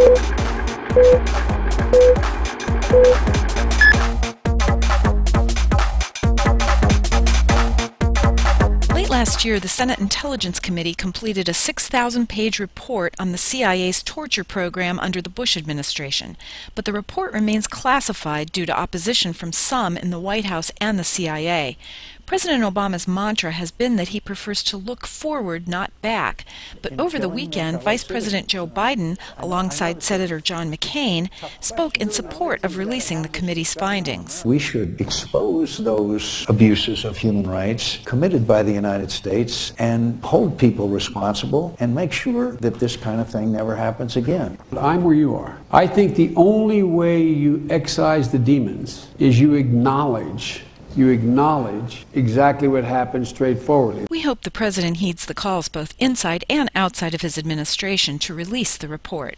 Late last year, the Senate Intelligence Committee completed a 6,000-page report on the CIA's torture program under the Bush administration, but the report remains classified due to opposition from some in the White House and the CIA. President Obama's mantra has been that he prefers to look forward, not back. But over the weekend, Vice President Joe Biden, alongside Senator John McCain, spoke in support of releasing the committee's findings. We should expose those abuses of human rights committed by the United States and hold people responsible and make sure that this kind of thing never happens again. I'm where you are. I think the only way you excise the demons is you acknowledge exactly what happened straightforwardly. We hope the president heeds the calls both inside and outside of his administration to release the report.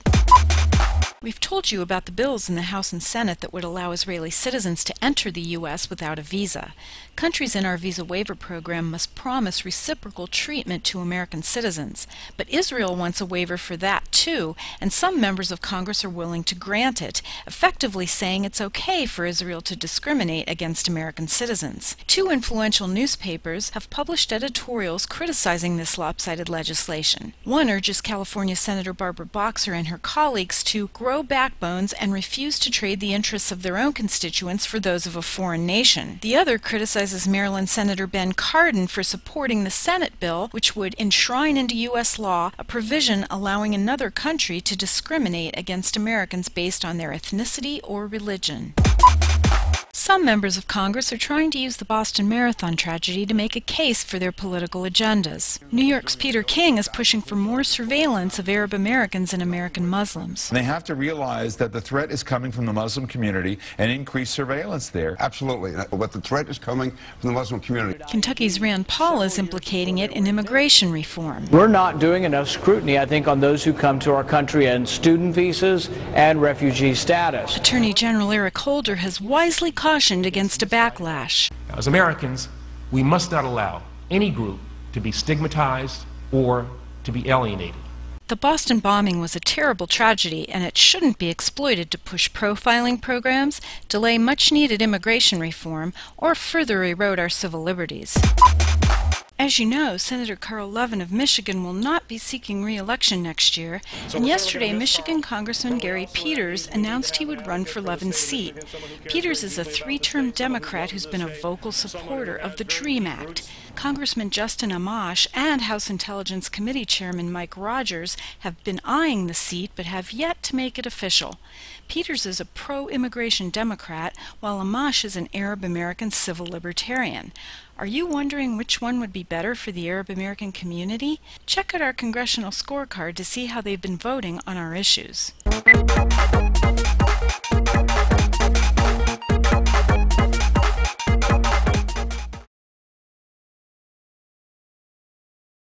We've told you about the bills in the House and Senate that would allow Israeli citizens to enter the U.S. without a visa. Countries in our visa waiver program must promise reciprocal treatment to American citizens. But Israel wants a waiver for that too, and some members of Congress are willing to grant it, effectively saying it's okay for Israel to discriminate against American citizens. Two influential newspapers have published editorials criticizing this lopsided legislation. One urges California Senator Barbara Boxer and her colleagues to grow backbones and refuse to trade the interests of their own constituents for those of a foreign nation. The other criticizes Maryland Senator Ben Cardin for supporting the Senate bill, which would enshrine into U.S. law a provision allowing another country to discriminate against Americans based on their ethnicity or religion. Some members of Congress are trying to use the Boston Marathon tragedy to make a case for their political agendas. New York's Peter King is pushing for more surveillance of Arab Americans and American Muslims. They have to realize that the threat is coming from the Muslim community and increased surveillance there. Absolutely. But the threat is coming from the Muslim community. Kentucky's Rand Paul is implicating it in immigration reform. We're not doing enough scrutiny, I think, on those who come to our country on student visas and refugee status. Attorney General Eric Holder has wisely cautioned against a backlash. As Americans, we must not allow any group to be stigmatized or to be alienated. The Boston bombing was a terrible tragedy, and it shouldn't be exploited to push profiling programs, delay much-needed immigration reform, or further erode our civil liberties. As you know, Senator Carl Levin of Michigan will not be seeking re-election next year, and yesterday Michigan Congressman Gary Peters announced he would run for Levin's seat. Peters is a three-term Democrat who's been a vocal supporter of the DREAM Act. Congressman Justin Amash and House Intelligence Committee Chairman Mike Rogers have been eyeing the seat but have yet to make it official. Peters is a pro-immigration Democrat, while Amash is an Arab American civil libertarian. Are you wondering which one would be better for the Arab American community? Check out our congressional scorecard to see how they've been voting on our issues.